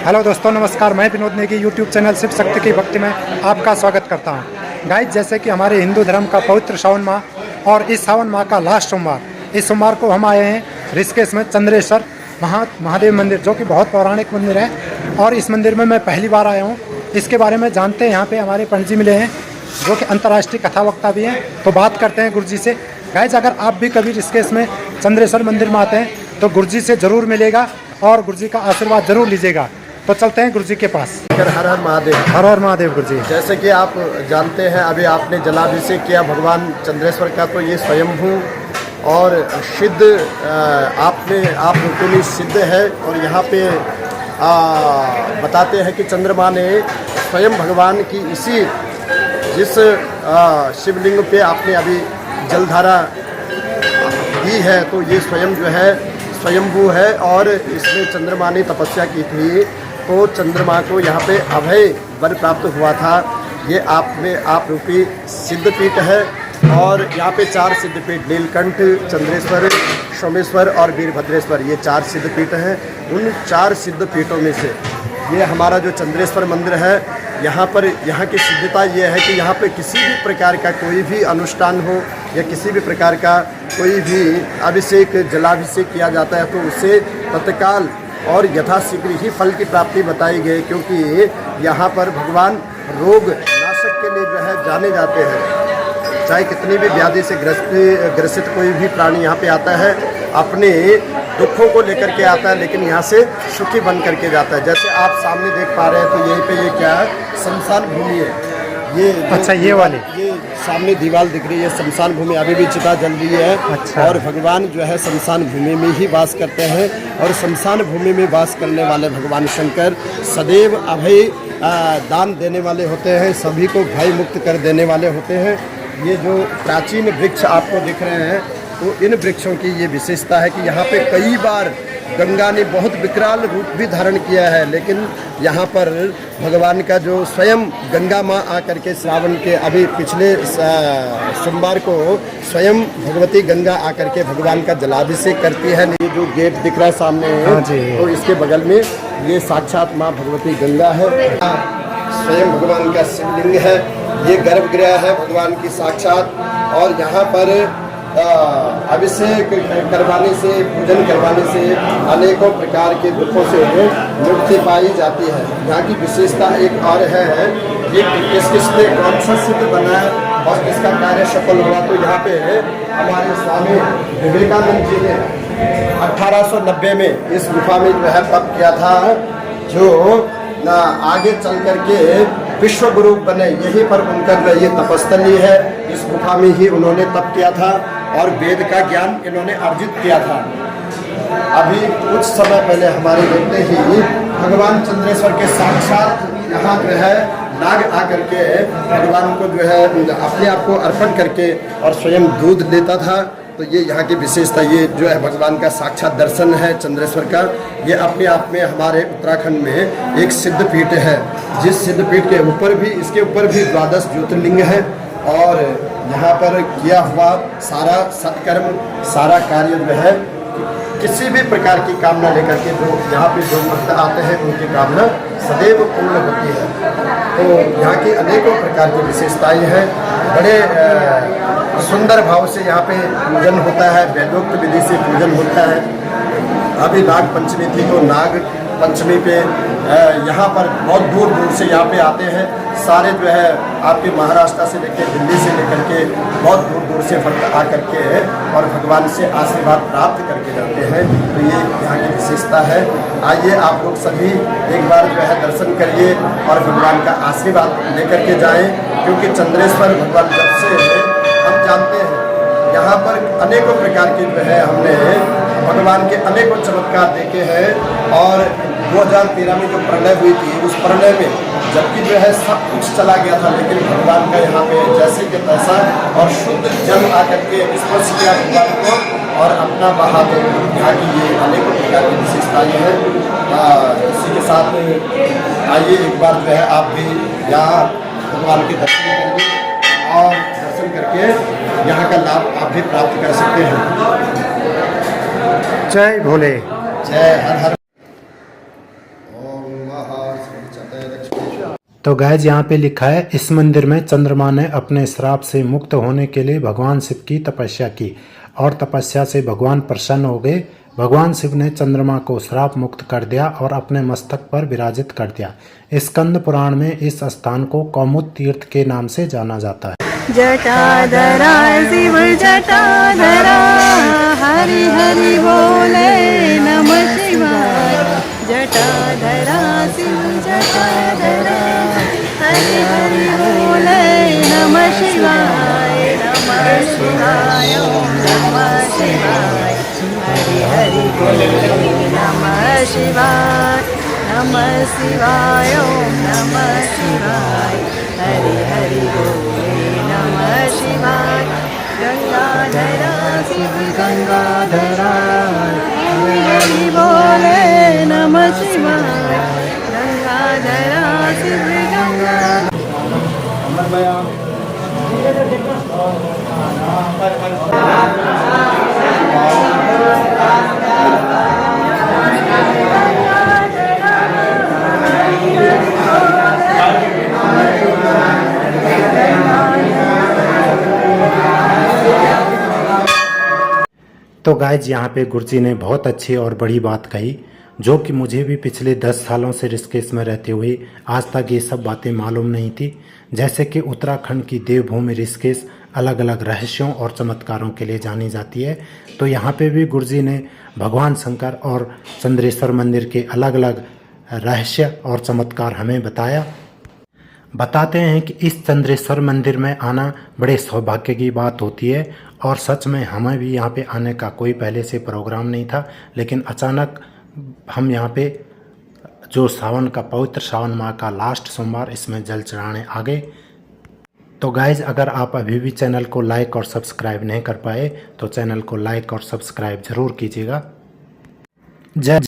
Hello दोस्तों, नमस्कार। मैं विनोद नेगी यूट्यूब चैनल शिव शक्ति की भक्ति में आपका स्वागत करता हूं। गाइस, जैसे कि हमारे हिंदू धर्म का पवित्र सावन माह और इस सावन माह का लास्ट सोमवार, इस सोमवार को हम आए हैं ऋषिकेश में चंद्रेश्वर महादेव मंदिर, जो कि बहुत पौराणिक मंदिर है। और इस मंदिर में मैं पहली बार आया हूँ। इसके बारे में जानते हैं, यहाँ पे हमारे पंडित जी मिले हैं जो कि अंतर्राष्ट्रीय कथा वक्ता भी हैं। तो बात करते हैं गुरुजी से। गाइस, अगर आप भी कभी ऋषिकेश में चंद्रेश्वर मंदिर में आते हैं तो गुरुजी से ज़रूर मिलेगा और गुरुजी का आशीर्वाद ज़रूर लीजिएगा। तो चलते हैं गुरुजी के पास। हर हर महादेव। हर हर महादेव। गुरुजी, जैसे कि आप जानते हैं, अभी आपने जलाभिषेक किया भगवान चंद्रेश्वर का, तो ये स्वयंभू और सिद्ध आप बिल्कुल सिद्ध है। और यहाँ पे बताते हैं कि चंद्रमा ने स्वयं भगवान की जिस शिवलिंग पे आपने अभी जलधारा दी है, तो ये स्वयं जो है स्वयंभू है। और इसमें चंद्रमा ने तपस्या की थी, तो चंद्रमा को यहाँ पे अभय वर प्राप्त हुआ था। ये आप रूपी सिद्धपीठ है। और यहाँ पे 4 सिद्धपीठ, नीलकंठ, चंद्रेश्वर, सोमेश्वर और वीरभद्रेश्वर, ये 4 सिद्धपीठ हैं। उन 4 सिद्धपीठों में से ये हमारा जो चंद्रेश्वर मंदिर है, यहाँ की सिद्धता ये है कि यहाँ पे किसी भी प्रकार का कोई भी अनुष्ठान हो या किसी भी प्रकार का कोई भी अभिषेक, जलाभिषेक किया जाता है, तो उससे तत्काल और यथाशीघ्र ही फल की प्राप्ति बताई गई। क्योंकि यहाँ पर भगवान रोग नाशक के लिए जो है जाने जाते हैं। चाहे कितनी भी व्याधि से ग्रसित कोई भी प्राणी यहाँ पे आता है, अपने दुखों को लेकर के आता है, लेकिन यहाँ से सुखी बन करके जाता है। जैसे आप सामने देख पा रहे हैं, तो यहीं पे ये क्या है, शमशान भूमि है। ये अच्छा, ये वाली ये सामने दीवार दिख रही है, शमशान भूमि। अभी भी चिता जल रही है। अच्छा। और भगवान जो है शमशान भूमि में ही वास करते हैं। और शमशान भूमि में वास करने वाले भगवान शंकर सदैव अभय दान देने वाले होते हैं, सभी को भय मुक्त कर देने वाले होते हैं। ये जो प्राचीन वृक्ष आपको दिख रहे हैं, तो इन वृक्षों की ये विशेषता है कि यहाँ पे कई बार गंगा ने बहुत विकराल रूप भी धारण किया है, लेकिन यहाँ पर भगवान का जो स्वयं गंगा माँ आकर के श्रावण के अभी पिछले सोमवार को स्वयं भगवती गंगा आकर के भगवान का जलाभिषेक करती है। ये जो गेट दिख रहा है सामने, तो इसके बगल में ये साक्षात माँ भगवती गंगा है। स्वयं भगवान का शिवलिंग है। ये गर्भगृह है भगवान की साक्षात। और यहाँ पर अभिषेक करवाने से, पूजन करवाने से अनेकों प्रकार के दुखों से मुक्ति पाई जाती है। यहाँ की विशेषता एक और है, ये किसने कौन सा सिद्ध बना है और किसका कार्य सफल हुआ। तो यहाँ पे हमारे स्वामी विवेकानंद जी ने 1890 में इस गुफा में जो है तप किया था, जो आगे चल करके विश्व गुरु बने। यहीं पर उनका ये तपस्थली है। इस गुफा में ही उन्होंने तप किया था और वेद का ज्ञान इन्होंने अर्जित किया था। अभी कुछ समय पहले हमारे देखते ही भगवान चंद्रेश्वर के साक्षात यहाँ जो है नाग आकर के भगवान को जो है अपने आप को अर्पण करके और स्वयं दूध लेता था। तो ये यहाँ की विशेषता, ये जो है भगवान का साक्षात दर्शन है चंद्रेश्वर का। ये अपने आप में हमारे उत्तराखंड में एक सिद्धपीठ है, जिस सिद्धपीठ के ऊपर भी, इसके ऊपर भी 12 ज्योतिर्लिंग है। और यहाँ पर किया हुआ सारा सत्कर्म, सारा कार्य जो है, किसी भी प्रकार की कामना लेकर के जो यहाँ पे जो भक्त आते हैं, उनकी कामना सदैव पूर्ण होती है। तो यहाँ की अनेकों प्रकार की विशेषताएं हैं। बड़े सुंदर भाव से यहाँ पे पूजन होता है, वेदोक्त विधि से पूजन होता है। अभी नाग पंचमी थी, तो नाग पंचमी पे यहाँ पर बहुत दूर दूर से यहाँ पे आते हैं। सारे जो है आपके महाराष्ट्र से लेकर दिल्ली से लेकर के बहुत दूर दूर से भक्त आकर के और भगवान से आशीर्वाद प्राप्त करके जाते हैं। तो ये यहाँ की विशेषता है। आइए आप लोग सभी एक बार जो है दर्शन करिए और भगवान का आशीर्वाद लेकर के जाएं। क्योंकि चंद्रेश्वर भगवान जब से हम जानते हैं, यहाँ पर अनेकों प्रकार के जो है हमने भगवान के अनेकों चमत्कार देखे हैं। और 2013 में जो प्रलय हुई थी, उस प्रलय में जबकि जो है सब कुछ चला गया था, लेकिन भगवान का यहाँ पे जैसे कि तैसा और शुद्ध जल आकर के स्पर्श किया भगवान को और अपना बहा दो। यहाँ की ये अनेकों प्रकार की विशेषताएँ हैं। इसी के साथ आइए एक बार जो है आप भी यहाँ भगवान के दर्शन करिए और दर्शन करके यहाँ का लाभ आप भी प्राप्त कर सकते हैं। जय भोले। जय हर हर। स्वाहा श्रीचते दक्षिणेश्वर। तो गाइज यहाँ पे लिखा है, इस मंदिर में चंद्रमा ने अपने श्राप से मुक्त होने के लिए भगवान शिव की तपस्या की और तपस्या से भगवान प्रसन्न हो गए। भगवान शिव ने चंद्रमा को श्राप मुक्त कर दिया और अपने मस्तक पर विराजित कर दिया। स्कंद पुराण में इस स्थान को कौमुद तीर्थ के नाम से जाना जाता है। जटाधरा शिव जटाधरा, हरि हरि बोले नमः शिवाय। जटाधरा शिव जटाधरा, हरि हरि बोले नमः शिवाय। नमः शिवाय ओम नमः शिवाय, हरि हरि बोले नमः शिवाय। नमः शिवाय ओम नमः शिवाय, हरि हरि बोले नमः शिवाय। गंगाधरा शिव गंगाधरा, हरि हरि बोले नमः शिवाय। गंगाधरा शिव गंगाधरा। तो गाइज यहाँ पे गुरुजी ने बहुत अच्छी और बड़ी बात कही, जो कि मुझे भी पिछले 10 सालों से ऋषिकेश में रहते हुए आज तक ये सब बातें मालूम नहीं थी। जैसे कि उत्तराखंड की देवभूमि ऋषिकेश अलग अलग रहस्यों और चमत्कारों के लिए जानी जाती है, तो यहाँ पे भी गुरुजी ने भगवान शंकर और चंद्रेश्वर मंदिर के अलग अलग रहस्य और चमत्कार हमें बताते हैं कि इस चंद्रेश्वर मंदिर में आना बड़े सौभाग्य की बात होती है। और सच में हमें भी यहाँ पे आने का कोई पहले से प्रोग्राम नहीं था, लेकिन अचानक हम यहाँ पे जो सावन का पवित्र सावन माह का लास्ट सोमवार, इसमें जल चढ़ाने आ गए। तो गाइज, अगर आप अभी भी चैनल को लाइक और सब्सक्राइब नहीं कर पाए तो चैनल को लाइक और सब्सक्राइब ज़रूर कीजिएगा। जय